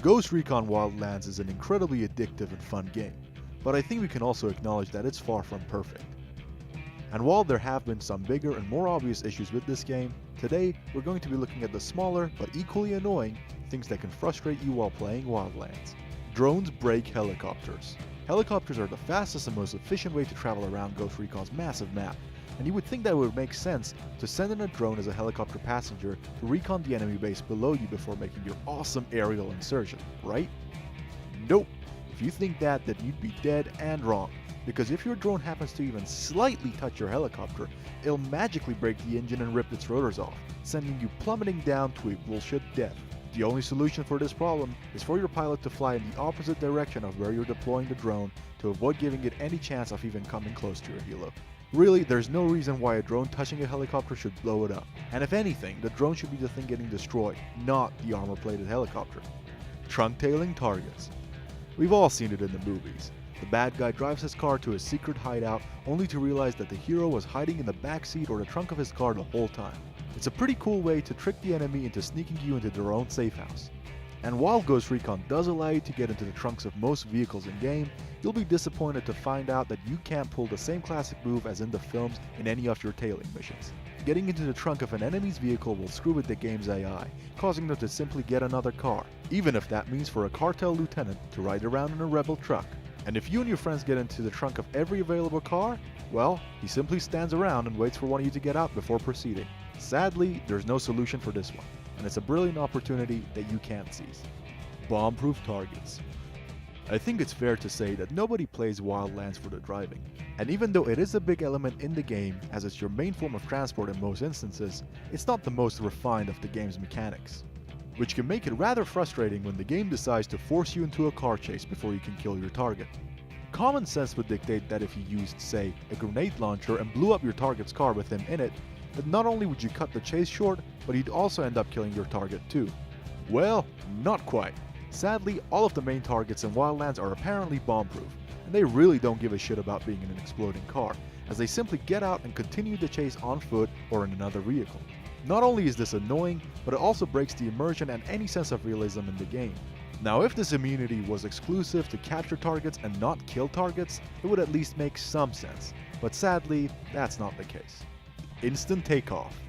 Ghost Recon Wildlands is an incredibly addictive and fun game, but I think we can also acknowledge that it's far from perfect. And while there have been some bigger and more obvious issues with this game, today we're going to be looking at the smaller but equally annoying things that can frustrate you while playing Wildlands. Drones break helicopters. Helicopters are the fastest and most efficient way to travel around Ghost Recon's massive map, and you would think that it would make sense to send in a drone as a helicopter passenger to recon the enemy base below you before making your awesome aerial insertion, right? Nope. If you think that, then you'd be dead and wrong, because if your drone happens to even slightly touch your helicopter, it'll magically break the engine and rip its rotors off, sending you plummeting down to a bullshit death. The only solution for this problem is for your pilot to fly in the opposite direction of where you're deploying the drone to avoid giving it any chance of even coming close to your helo. Really, there's no reason why a drone touching a helicopter should blow it up, and if anything, the drone should be the thing getting destroyed, not the armor-plated helicopter. Trunk-tailing targets. We've all seen it in the movies. The bad guy drives his car to a secret hideout only to realize that the hero was hiding in the backseat or the trunk of his car the whole time. It's a pretty cool way to trick the enemy into sneaking you into their own safe house. And while Ghost Recon does allow you to get into the trunks of most vehicles in game, you'll be disappointed to find out that you can't pull the same classic move as in the films in any of your tailing missions. Getting into the trunk of an enemy's vehicle will screw with the game's AI, causing them to simply get another car, even if that means for a cartel lieutenant to ride around in a rebel truck. And if you and your friends get into the trunk of every available car, well, he simply stands around and waits for one of you to get out before proceeding. Sadly, there's no solution for this one, and it's a brilliant opportunity that you can't seize. Bomb-proof targets. I think it's fair to say that nobody plays Wildlands for the driving, and even though it is a big element in the game as it's your main form of transport in most instances, it's not the most refined of the game's mechanics, which can make it rather frustrating when the game decides to force you into a car chase before you can kill your target. Common sense would dictate that if you used, say, a grenade launcher and blew up your target's car with him in it, that not only would you cut the chase short, but you'd also end up killing your target too. Well, not quite. Sadly, all of the main targets in Wildlands are apparently bomb-proof, and they really don't give a shit about being in an exploding car, as they simply get out and continue the chase on foot or in another vehicle. Not only is this annoying, but it also breaks the immersion and any sense of realism in the game. Now, if this immunity was exclusive to capture targets and not kill targets, it would at least make some sense, but sadly, that's not the case. Instant takeoff.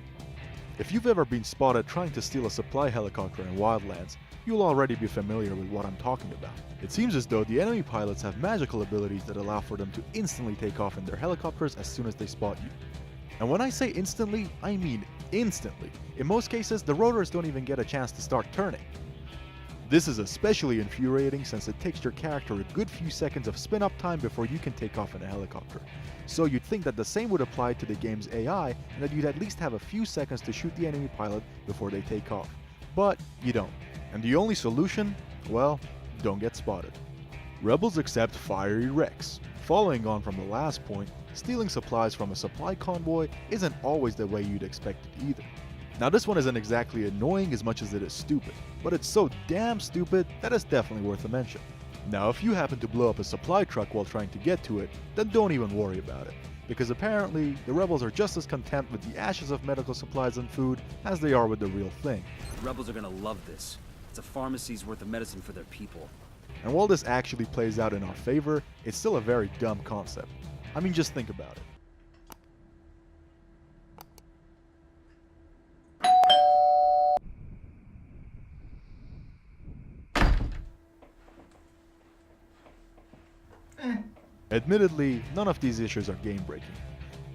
If you've ever been spotted trying to steal a supply helicopter in Wildlands, you'll already be familiar with what I'm talking about. It seems as though the enemy pilots have magical abilities that allow for them to instantly take off in their helicopters as soon as they spot you. And when I say instantly, I mean instantly. In most cases, the rotors don't even get a chance to start turning. This is especially infuriating since it takes your character a good few seconds of spin-up time before you can take off in a helicopter. So you'd think that the same would apply to the game's AI and that you'd at least have a few seconds to shoot the enemy pilot before they take off. But you don't. And the only solution? Well, don't get spotted. Rebels accept fiery wrecks. Following on from the last point, stealing supplies from a supply convoy isn't always the way you'd expect it either. Now this one isn't exactly annoying as much as it is stupid, but it's so damn stupid that it's definitely worth a mention. Now if you happen to blow up a supply truck while trying to get to it, then don't even worry about it, because apparently the rebels are just as content with the ashes of medical supplies and food as they are with the real thing. The rebels are gonna love this. It's a pharmacy's worth of medicine for their people. And while this actually plays out in our favor, it's still a very dumb concept. I mean, just think about it. Admittedly, none of these issues are game-breaking,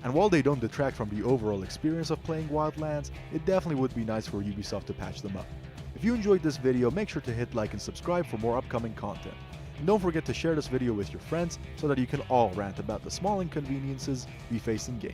and while they don't detract from the overall experience of playing Wildlands, it definitely would be nice for Ubisoft to patch them up. If you enjoyed this video, make sure to hit like and subscribe for more upcoming content. And don't forget to share this video with your friends so that you can all rant about the small inconveniences we face in game.